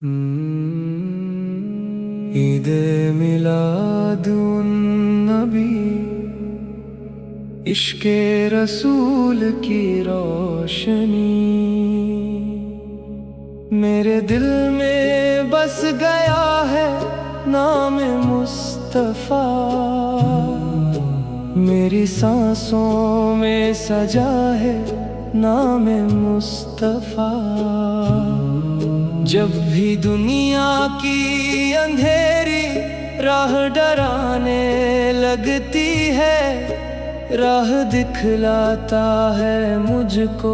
ईद मिलादुन नबी इश्क़े रसूल की रोशनी मेरे दिल में बस गया है नाम मुस्तफ़ा। मेरी सांसों में सजा है नाम मुस्तफ़ा। जब भी दुनिया की अंधेरी राह डराने लगती है, राह दिखलाता है मुझको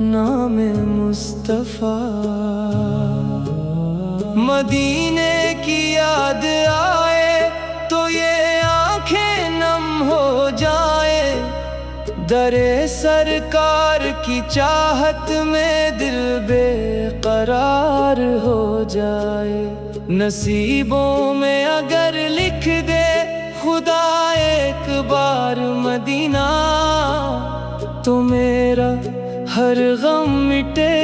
नाम मुस्तफ़ा। मदीने की याद आए तो ये आंखें नम हो जाए, दरे सरकार की चाहत में दिल बेकरार हो जाए। नसीबों में अगर लिख दे खुदा एक बार मदीना, तो मेरा हर गम मिटे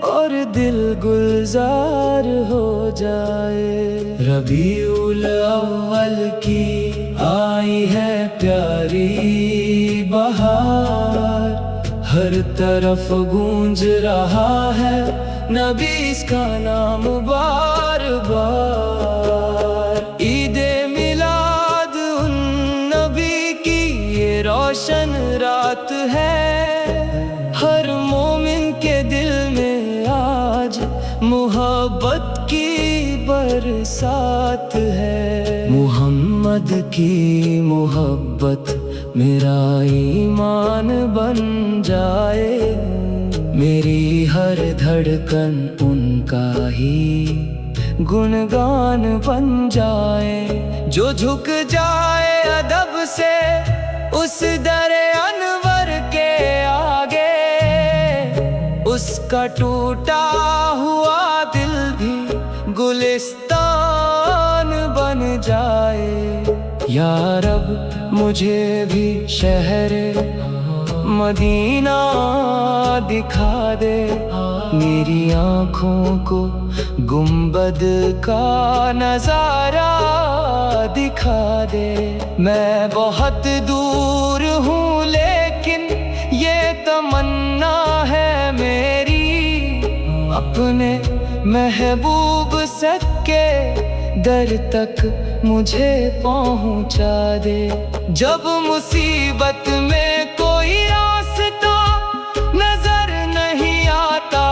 और दिल गुलजार हो जाए। रबीउल अव्वल की आई है प्यारी बहार, हर तरफ गूंज रहा है नबी इसका नाम बार बार। ईदे मिलाद उन नबी की ये रोशन रात है, हर मोमिन के दिल में आज मोहब्बत की बरसात है। मुहम्मद की मोहब्बत मेरा ईमान बन जाए, मेरी हर धड़कन उनका ही गुणगान बन जाए। जो झुक जाए अदब से उस दरे अनवर के आगे, उसका टूटा हुआ दिल भी गुलिस्तान बन जाए। या रब मुझे भी शहर मदीना दिखा दे, मेरी आँखों को गुंबद का नजारा दिखा दे। मैं बहुत दूर हूँ लेकिन ये तमन्ना है मेरी, अपने महबूब सके दर तक मुझे पहुँचा दे। जब मुसीबत में कोई रास्ता नजर नहीं आता,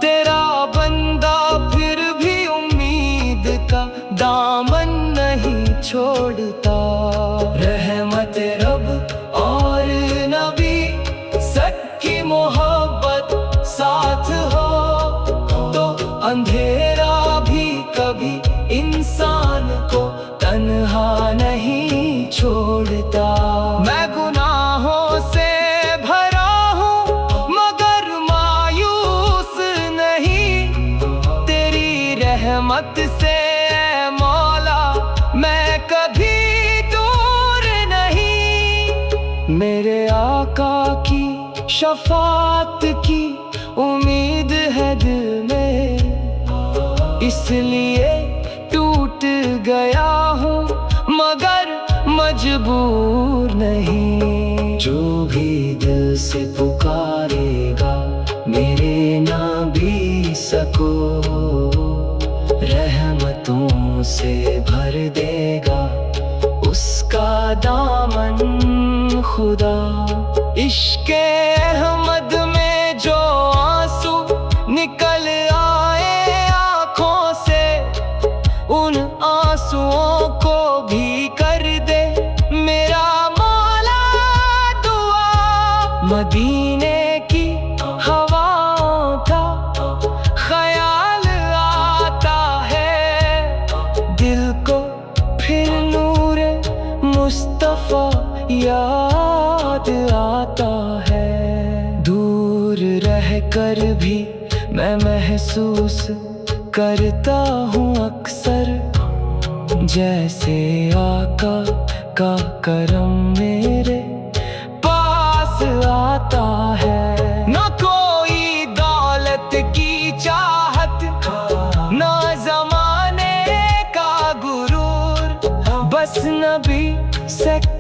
तेरा बंदा फिर भी उम्मीद का दामन नहीं छोड़ता। रहमत रब और नबी सच्ची मोहब्बत साथ हो, तो अंधेरा भी कभी इंसान को तन्हा नहीं छोड़ता। मैं गुनाहों से भरा हूँ मगर मायूस नहीं, तेरी रहमत से ऐ मौला मैं कभी दूर नहीं। मेरे आका की शफात की उम्मीद है दिल में, इसलिए टूट गया हूँ मगर मजबूर नहीं। जो भी दिल से पुकारेगा मेरे नबी सको, रहमतों से भर देगा उसका दामन खुदा। इश्क़े अहमद में जो आंसू निकल आए आँखों से, उन आंसुओं को भी कर दे मेरा मौला दुआ। मदीने की हवाओं का ख्याल आता है, दिल को फिर नूर मुस्तफ़ा याद आता है। दूर रह कर भी मैं महसूस करता हूँ अक्सर, जैसे आका का करम मेरे पास आता है। न कोई दौलत की चाहत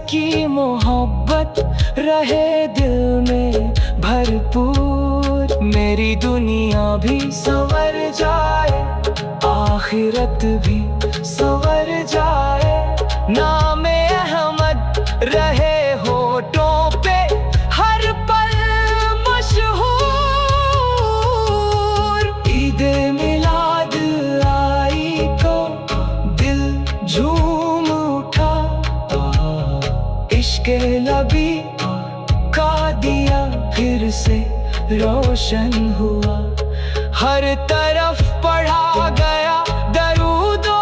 की मोहब्बत रहे दिल में भरपूर। मेरी दुनिया भी संवर जाए, आखिरत भी संवर जाए। नाम अहमद रहे होठों पे हर पल मशहूर। ईदे मिलाद आई को दिल झूम उठा, इश्क़ नबी का दिया फिर से रोशन हुआ। हर तरफ पढ़ा गया दरूदो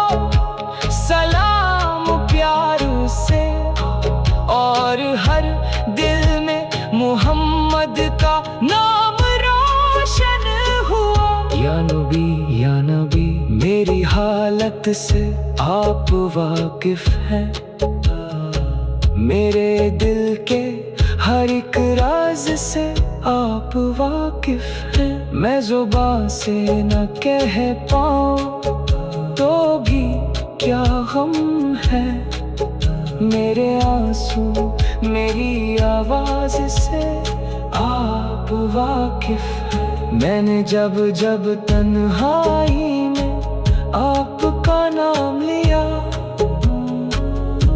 सलाम प्यार से, और हर दिल में मुहम्मद का नाम रोशन हुआ। या नबी मेरी हालत से आप वाकिफ हैं, मेरे दिल के हर एक राज से आप वाकिफ हैं। मैं ज़ुबान से न कह पाऊँ तो भी क्या गम है, मेरे आंसू मेरी आवाज़ से आप वाकिफ हैं। मैंने जब जब तन्हाई में आपका नाम लिया,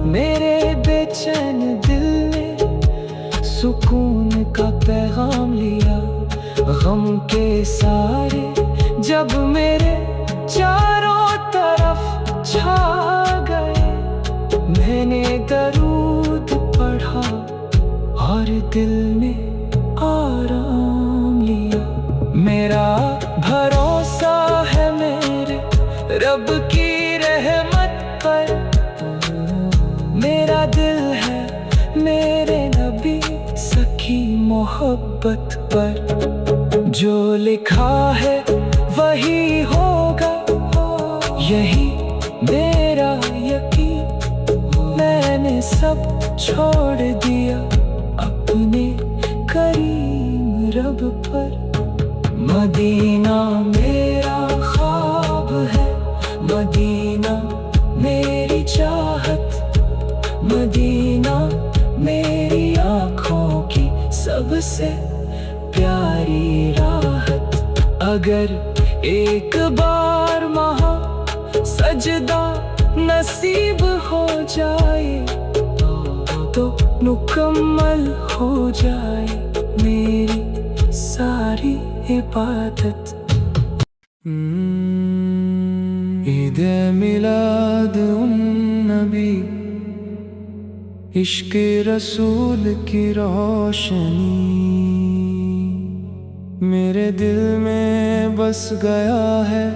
मेरे बेचैन दिल ने सुकून का पैगाम लिया। गम के सारे जब मेरे चारों तरफ छा गए, मैंने दरूद पढ़ा और दिल में आराम लिया। मेरा भरोसा है मेरे रब की रहमत पर, मेरा दिल है मेरे नबी सखी मोहब्बत पर। जो लिखा है वही होगा, यही मेरा यकीन। मैंने सब छोड़ दिया अपने करीम रब पर। मदीना मेरा ख्वाब है, मदीना मेरी चाहत, मदीना मेरी आँखों की सबसे प्यारी राहत। अगर एक बार वहाँ सजदा नसीब हो जाए, तो मुकम्मल हो जाए मेरी सारी इबादत। ईद मिलाद उन नबी, इश्क़ रसूल की रोशनी मेरे दिल में बस गया है।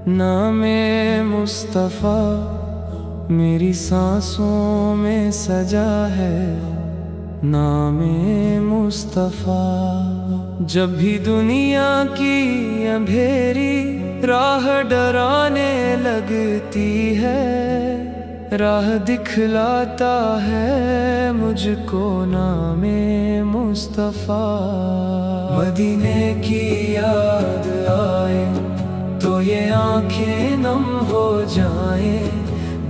नामे मुस्तफ़ा मेरी सांसों में सजा है, नामे मुस्तफ़ा। जब भी दुनिया की अंधेरी राह डराने लगती है, राह दिखलाता है मुझको नामे मुस्तफ़ा। मदीने की याद आए तो ये आंखें नम हो जाएं,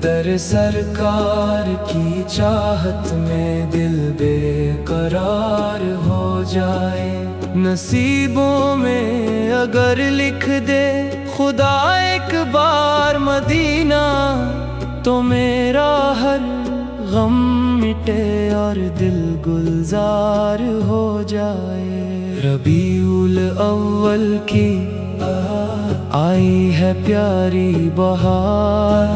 दर सरकार की चाहत में दिल बेकरार हो जाए। नसीबों में अगर लिख दे खुदा एक बार मदीना, तो मेरा हर गम मिटे और दिल गुलजार हो जाए। रबीउल अव्वल की आई है प्यारी बहार,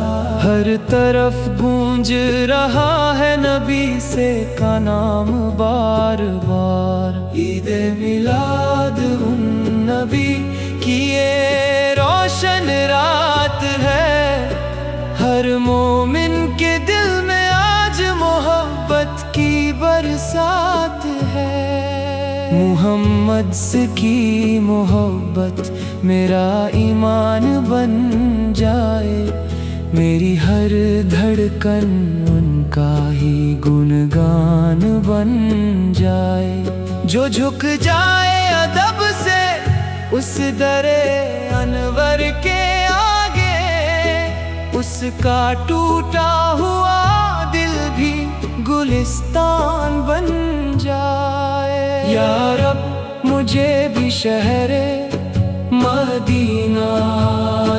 हर तरफ गूंज रहा है नबी से का नाम बार बार। ईद मिलाद उन नबी की ये रोशन रात है, हर मोमिन के दिल में आज मोहब्बत की बरसात है। मुहम्मद से की मोहब्बत मेरा ईमान बन जाए, मेरी हर धड़कन उनका ही गुणगान बन जाए। जो झुक जाए अदब से उस दरे अनवर के आगे, उसका टूटा हुआ दिल भी गुलिस्तान बन जाए। या रब मुझे भी शहरे मदीना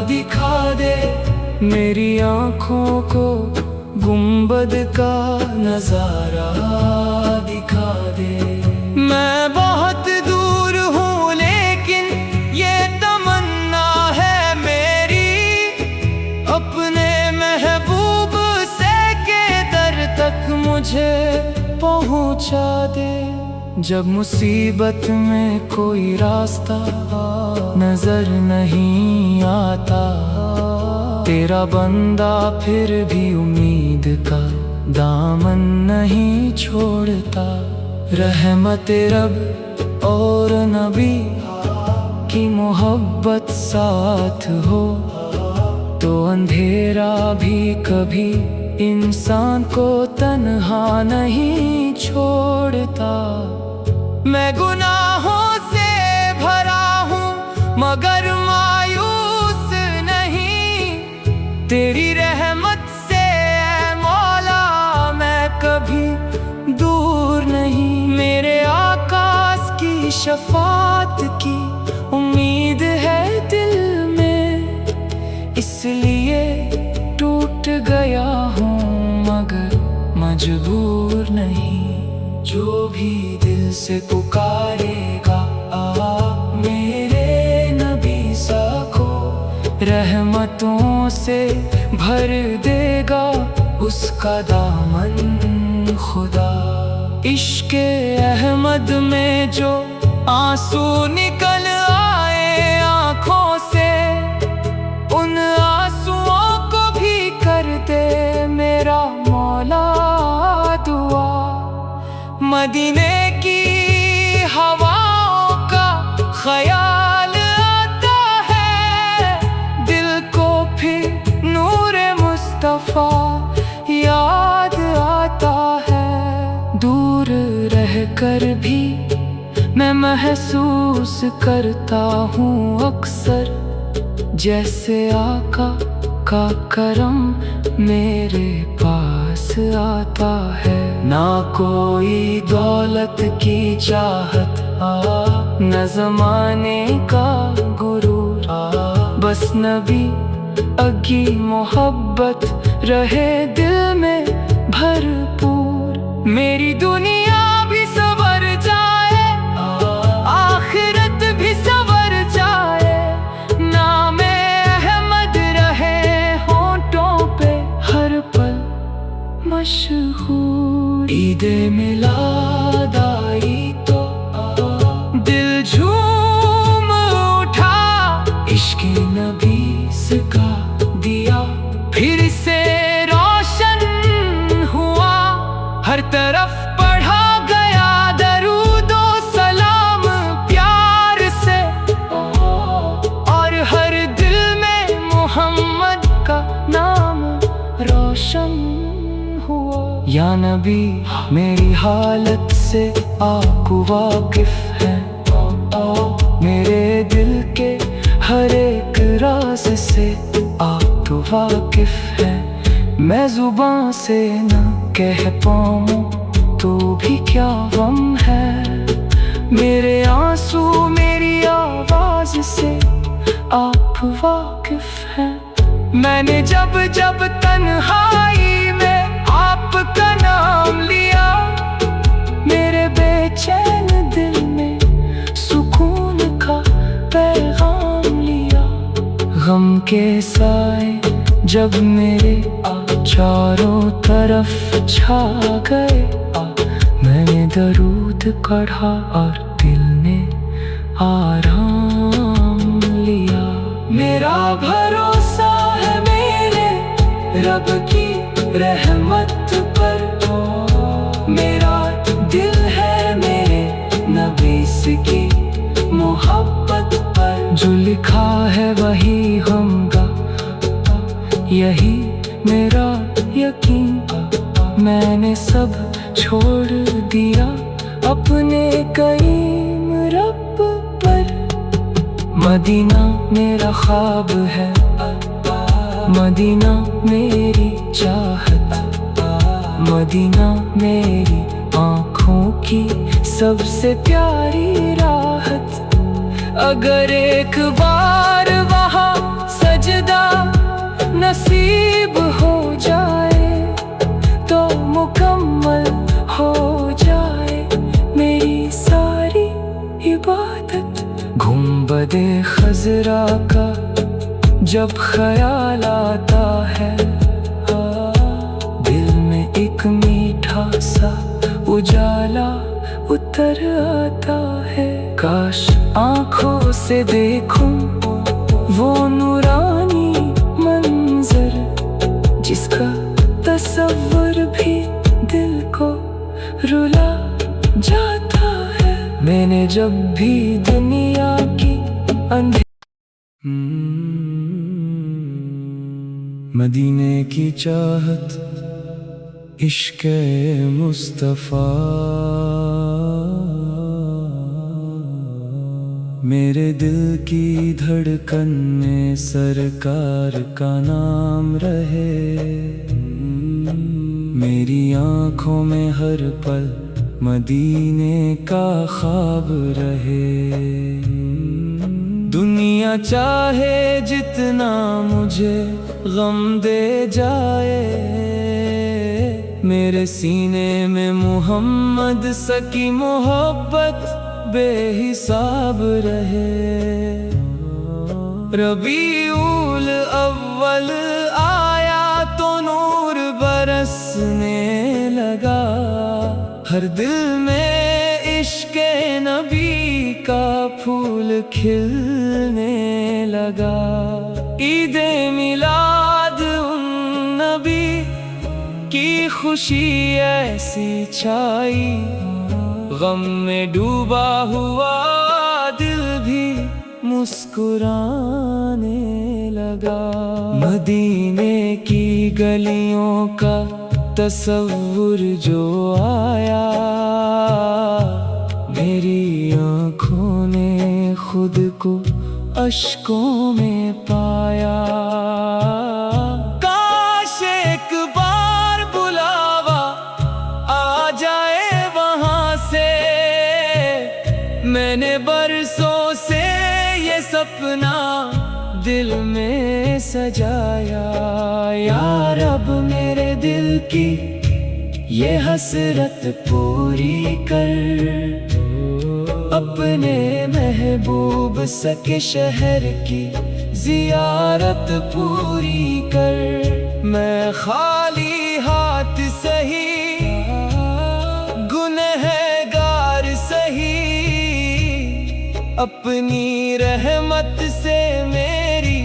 दिखा दे, मेरी आँखों को गुंबद का नजारा दिखा दे। मैं बहुत दूर हूँ लेकिन ये तमन्ना है मेरी, अपने महबूब से के दर तक मुझे पहुँचा दे। जब मुसीबत में कोई रास्ता नजर नहीं आता, तेरा बंदा फिर भी उम्मीद का दामन नहीं छोड़ता। रहमत रब और नबी की मोहब्बत साथ हो तो अंधेरा भी कभी इंसान को तन्हा नहीं छोड़ता। मैं गुनाहों से भरा हूँ मगर मायूस नहीं, तेरी रहमत से ऐ मौला मैं कभी दूर नहीं। मेरे आकाश की शफात की उम्मीद है दिल में, इसलिए टूट गया हूँ मगर मजबूर नहीं। जो भी दिल से पुकारेगा मेरे नबी सा को, रहमतों से भर देगा उसका दामन खुदा। इश्क़े अहमद में जो आंसू निकल आए आँखों से, उन आंसुओं को भी कर दे मेरा मौला दुआ। मदीने की हवाओं का ख्याल आता है दिल को, फिर नूरे मुस्तफा याद आता है। दूर रह कर भी मैं महसूस करता हूँ अक्सर, जैसे आका का करम मेरे पास आता है। ना कोई दौलत की चाहत न ज़माने का गुरूर, बस नबी अगी मोहब्बत रहे दिल में भरपूर। मेरी दुनिया भी संवर जाए, आखिरत भी संवर जाए, नामे अहमद रहे होंठों पे हर पल मशहूर। ईदे मिलाद आई तो दिल झूम उठा, इश्क़े नबी का दिया फिर से रोशन हुआ। हर तरफ पढ़ा गया दरूदो सलाम प्यार से, और हर दिल में मोहम्मद का नाम रोशन हुआ। या नबी मेरी हालत से आप वाकिफ हैं, मेरे दिल के हर एक राज से आप तो वाकिफ हैं। मैं जुबान से न कह पाऊँ तो भी क्या गम है, मेरे आंसू मेरी आवाज से आप वाकिफ हैं। मैंने जब जब तन्हाई में आपका नाम लिया, मेरे बेचैन दिल में सुकून का पैगाम लिया। गम के साए जब मेरे चारों तरफ छा गए, मैंने दरूद पढ़ा और दिल ने आराम लिया। मेरा भरोसा है मेरे रब की रहमत पर, मेरा दिल है मेरे नबी की मोहब्बत पर। जो लिखा है वही होगा, यही मेरा यकीन। मैंने सब छोड़ दिया अपने कईम रब पर। मदीना मेरा ख्वाब है, मदीना मेरी चाहत, मदीना मेरी आँखों की सबसे प्यारी राहत। अगर एक बार वहाँ सजदा नसीब हो जाए तो मुकम्मल हो जाए मेरी सारी इबादत। गुंबदे खजरा का जब ख्याल आता है, दिल में एक मीठा सा उजाला उतर आता है। काश आँखों से देखूं वो नूरानी मंजर, जिसका तस्वर भी दिल को रुला जाता है। मैंने जब भी दुनिया की मदीने की चाहत, इश्क़ मुस्तफ़ा मेरे दिल की धड़कन में सरकार का नाम रहे। मेरी आँखों में हर पल मदीने का ख्वाब रहे। दुनिया चाहे जितना मुझे गम दे जाए, मेरे सीने में मोहम्मद सकी मोहब्बत बेहिसाब रहे। रबीउल अव्वल आया तो नूर बरसने लगा, हर दिल में इश्क़े नबी का फूल खिलने लगा। ईदे मिलाद उन नबी की खुशी ऐसी छाई, गम में डूबा हुआ दिल भी मुस्कुराने लगा। मदीने की गलियों का तस्वुर जो आया, मेरी आँखों ने खुद को अश्कों में पाया। काश एक बार बुलावा आ जाए वहाँ से, मैंने बरसों से ये सपना दिल में सजाया। या रब मेरे दिल की ये हसरत पूरी कर, अपने महबूब सके शहर की जियारत पूरी कर। मैं खाली हाथ सही, गुनहगार सही, अपनी रहमत से मेरी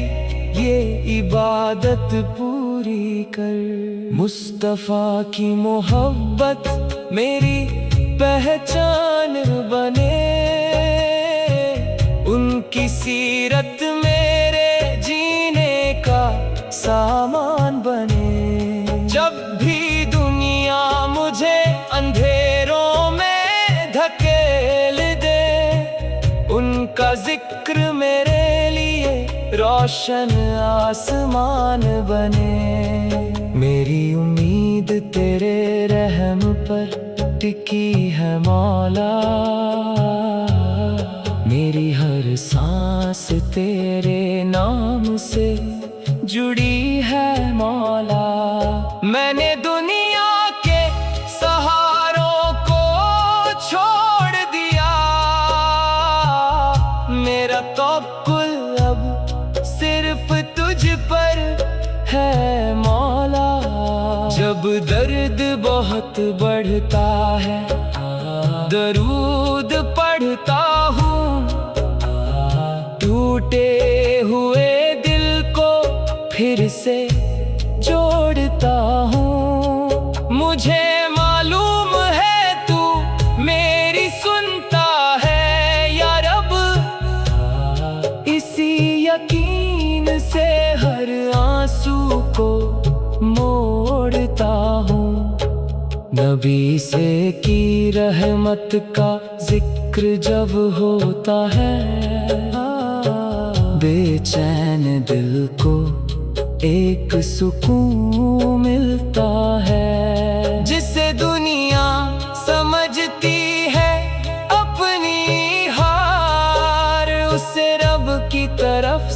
ये इबादत पूरी कर। मुस्तफ़ा की मोहब्बत मेरी पहचान बने, उनकी सीरत मेरे जीने का सामान बने। जब भी दुनिया मुझे अंधेरों में धकेल दे, उनका जिक्र मेरे लिए रोशन आसमान बने। मेरी उम्मीद तेरे रहम पर टिकी है मौला, मेरी हर सांस तेरे नाम से जुड़ी है मौला। मैंने दुनिया के सहारों को छोड़ दिया, मेरा तवक्कुल अब सिर्फ तुझ पर है मौला। जब दर्द बहुत बढ़ता है, दरूद पढ़ता हूँ, टूटे हुए दिल को फिर से जोड़ता हूँ। मुझे मालूम है तू मेरी सुनता है या रब, इसी यकीन से हर आंसू को मोड़ता हूँ। नबी से की रहमत का जिक्र जब होता है, बेचैन दिल को एक सुकून मिलता है।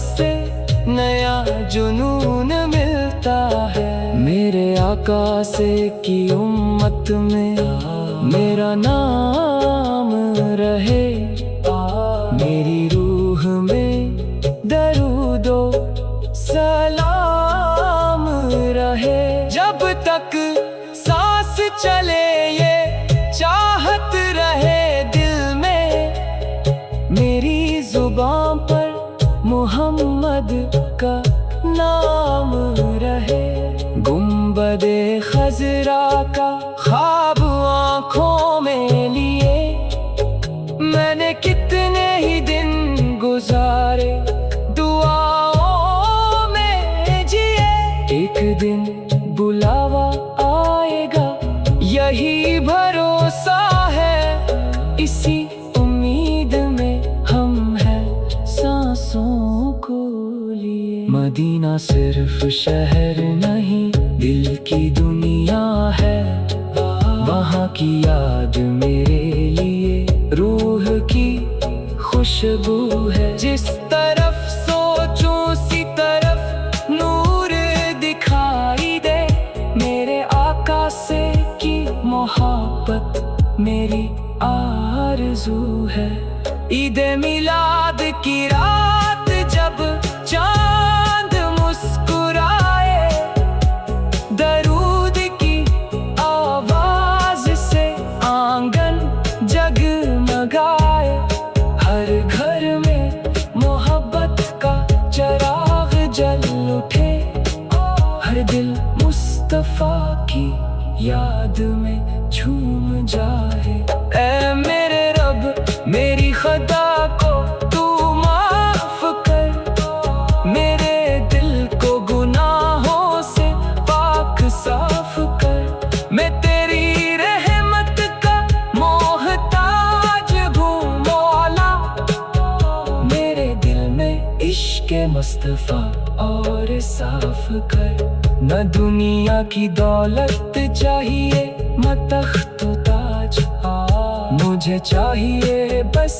से नया जुनून मिलता है। मेरे आका से की उम्मत में मेरा नाम रहे, मेरी रूह में दरूदो सलाम रहे। जब तक सांस चले ये चाहत रहे दिल में, मेरी जुबान पर मोहम्मद का नाम रहे। गुंबदे खजरा का ख्वाब आँखों में लिए, मैंने कितने ही दिन गुजारे दुआओं में जिए। एक दिन बुलावा आएगा यही भरोसा है, इसी उम्मीद में हम हैं सांसों को लिए। मदीना सिर्फ शहर नहीं दिल की दुनिया है, वहाँ की याद मेरे लिए रूह की खुशबू है। जिस तरफ सोचूं उसी तरफ नूर दिखाई दे, मेरे आका से की मोहब्बत मेरी आरज़ू है। ईद मिलाद की रात जब चांद मुस्कुराए, दरूद की आवाज से आंगन जगमगाए। हर घर में मोहब्बत का चराग जल उठे, हर दिल मुस्तफा की याद में झूम जाए। ऐ मेरे रब मेरी खता को तू माफ कर, मेरे दिल को गुनाहों से पाक साफ कर। मैं तेरी रहमत का मोहताज हूँ मौला, मेरे दिल में इश्क मुस्तफा और साफ कर। न दुनिया की दौलत चाहिए न तख्त व ताज, मुझे चाहिए बस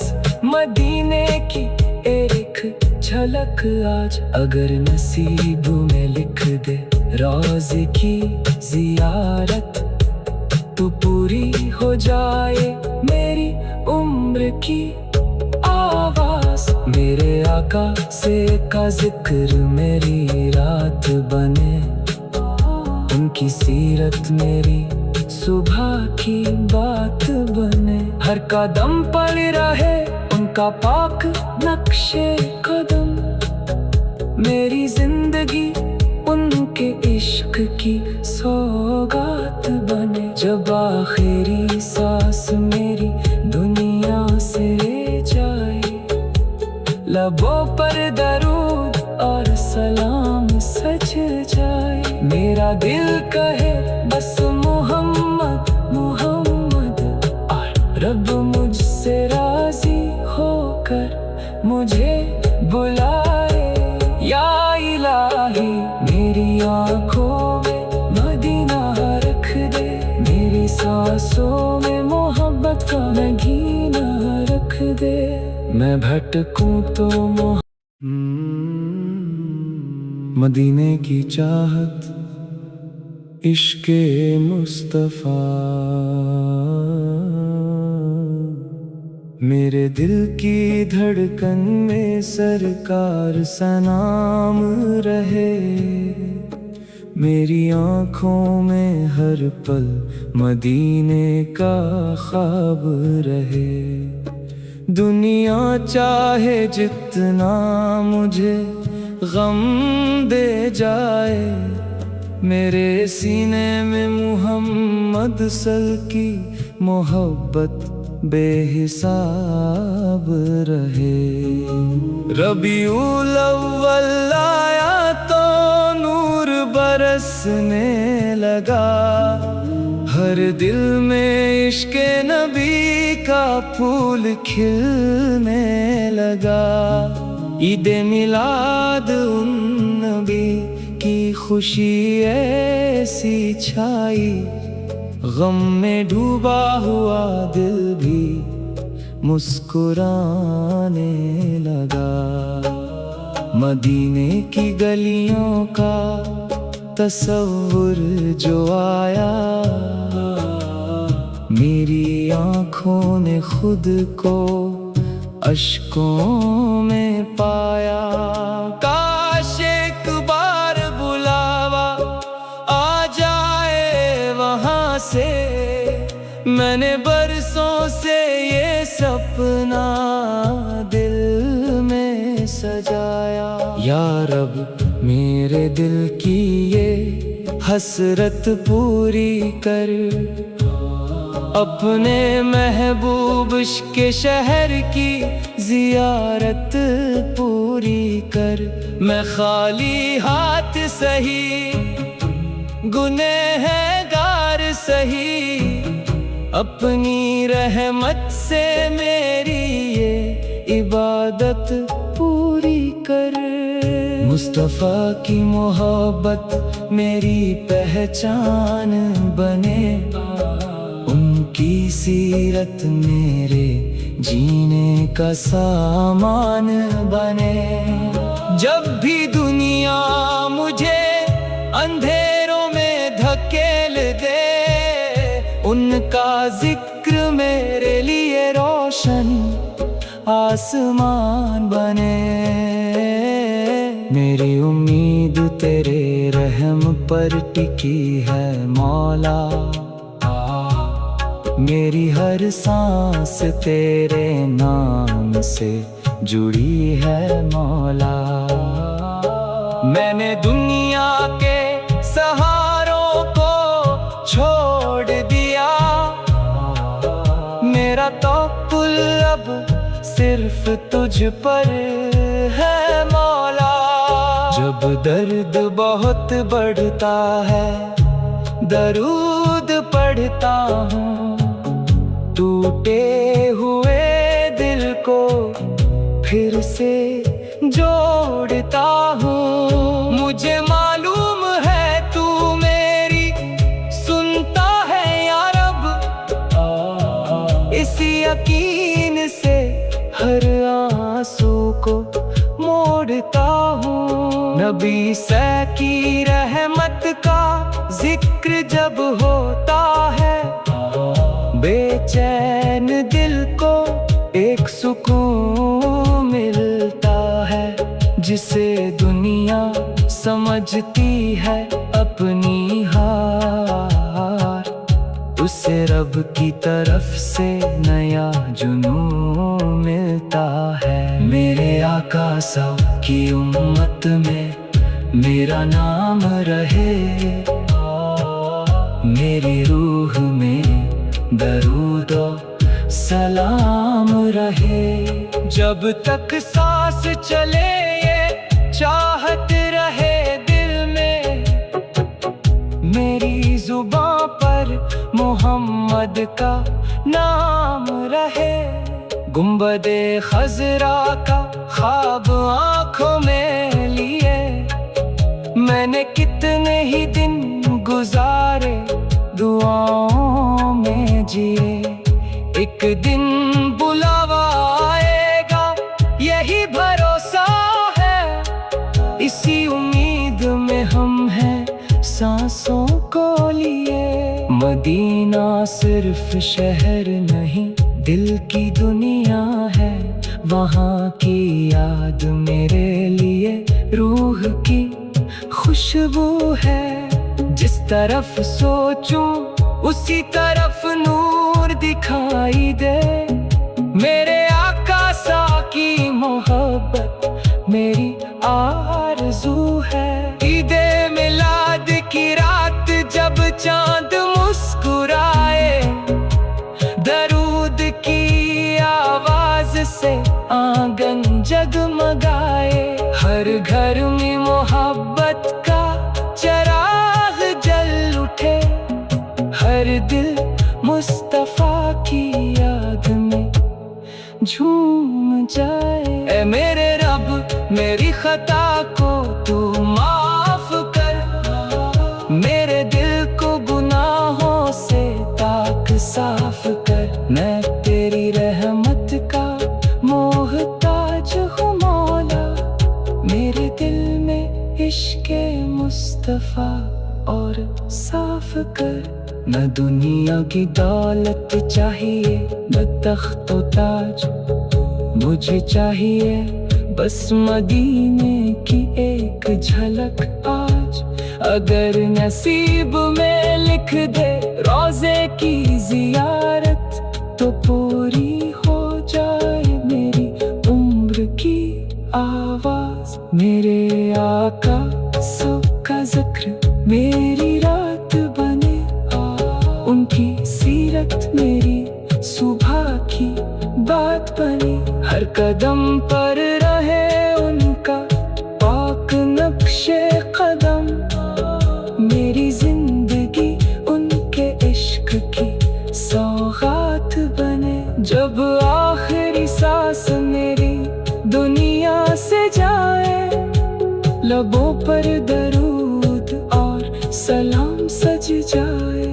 मदीने की एक झलक आज। अगर नसीब में लिख दे रोज़े की जियारत, तो पूरी हो जाए मेरी उम्र की आवाज़। मेरे आका से का जिक्र मेरी रात बने, उनकी सीरत मेरी सुबह की बात बने। हर कदम पर रहे उनका पाक नक्शे कदम, मेरी जिंदगी उनके इश्क की सौगात बने। जब आखिरी सांस मेरी दुनिया से जाए, लबों पर दरूद और सलाम सज जाए। मेरा दिल कहे बस मोहम्मद मोहम्मद, और रब मुझसे राजी होकर मुझे बुलाए। या इलाही मेरी आँखों में मदीना रख दे, मेरी सांसों में मोहब्बत का नगीना रख दे। मैं भटकूं तो मदीने की चाहत इश्क़े मुस्तफ़ा, मेरे दिल की धड़कन में सरकार सलाम रहे। मेरी आँखों में हर पल मदीने का ख्वाब रहे। दुनिया चाहे जितना मुझे गम दे जाए, मेरे सीने में मुहम्मद सल की मोहब्बत बेहिसाब रहे। रबीउल अव्वल आया तो नूर बरसने लगा, हर दिल में इश्क़े नबी का फूल खिलने लगा। ईद मिलाद उन नबी की खुशी ऐसी छाई, गम में डूबा हुआ दिल भी मुस्कुराने लगा। मदीने की गलियों का तस्वुर जो आया, मेरी आँखों ने खुद को अश्कों में पाया। काश एक बार बुलावा आ जाए वहाँ से, मैंने बरसों से ये सपना दिल में सजाया। या रब मेरे दिल की ये हसरत पूरी कर, अपने महबूब के शहर की जियारत पूरी कर। मैं खाली हाथ सही, गुनहगार सही, अपनी रहमत से मेरी ये इबादत पूरी कर। मुस्तफा की मोहब्बत मेरी पहचान बने, उनकी सीरत मेरे जीने का सामान बने। जब भी दुनिया मुझे अंधेरों में धकेल दे, उनका जिक्र मेरे लिए रोशन आसमान बने। मेरी उम्मीद तेरे रहम पर टिकी है मौला, मेरी हर सांस तेरे नाम से जुड़ी है मौला। मैंने दुनिया के सहारों को छोड़ दिया, मेरा तवक्कुल अब सिर्फ तुझ पर है मौला। जब दर्द बहुत बढ़ता है, दरूद पढ़ता हूँ, टूटे हुए दिल को फिर से जोड़ता हूँ। मुझे मालूम है तू मेरी सुनता है या रब, इसी यकीन से हर आंसू को मोड़ता हूँ। नबी से की रहमत का जिक्र जब होता है, बेचैन दिल को एक सुकून मिलता है। जिसे दुनिया समझती है अपनी हार, उसे रब की तरफ से नया जुनून मिलता है। मेरे आका सब की उम्मत में मेरा नाम रहे, मेरी रूह में दरूदो सलाम रहे। जब तक सांस चले ये चाहत रहे दिल में, मेरी जुबां पर मोहम्मद का नाम रहे। गुंबदे खजरा का ख्वाब आँखों में लिए, मैंने कितने ही दिन गुजारे दुआओं में जिए। एक दिन बुलावा आएगा यही भरोसा है, इसी उम्मीद में हम हैं सांसों को लिए। मदीना सिर्फ शहर नहीं दिल की दुनिया है, वहाँ की याद मेरे लिए रूह की खुशबू है। जिस तरफ सोचूं उसी तरफ नूर दिखाई दे, मेरे आका सा की मोहब्बत मेरी आरज़ू है। ईदे मिलाद की रात जब चांद मुस्कुराए, दरूद की आवाज से आंगन जगमगाए। हर घर में मोहब्बत का चराग जल उठे, हर दिल मुस्तफा की याद में झूम जाए। ऐ मेरे रब मेरी खता को तू माफ कर, मेरे दिल को गुनाहों से पाक साफ कर। मैं तेरी रहमत का मोहताज हूँ मौला, मेरे دل میں عشق مصطفیٰ اور صاف کر. نہ دنیا کی دولت چاہیے نہ تخت و تاج، مجھے چاہیے بس مدینے کی ایک جھلک آج. اگر نصیب میں لکھ دے روضے کی زیارت تو پوری ہو جائے میری عمر کی آواز. میرے آقا سب کا ذکر میری رات بنے، ان کی سیرت میری صبح کی بات بنے. ہر قدم پر رہے ان کا پاک نقش قدم، میری زندگی ان کے عشق کی سوغات بنے. جب آخری سانس میری دنیا سے جائے، لبوں پر درود اور سلام سج جائے.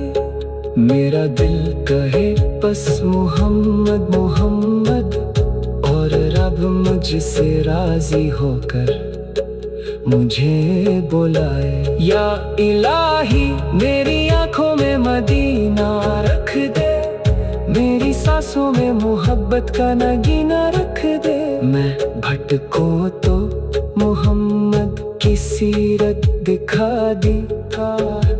میرا دل کہے بس محمد محمد، اور رب مجھ سے راضی ہو کر مجھے بلائے. یا الہی میری آنکھوں میں مدینہ رکھ دے، میری سانسوں میں محبت کا نگینہ رکھ دے. میں بھٹکوں تو محمد کی سیرت دکھا دی،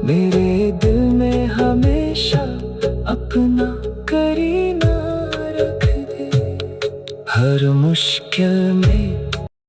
میرے دل میں ہمیشہ اپنا کرینہ رکھ دے. ہر مشکل میں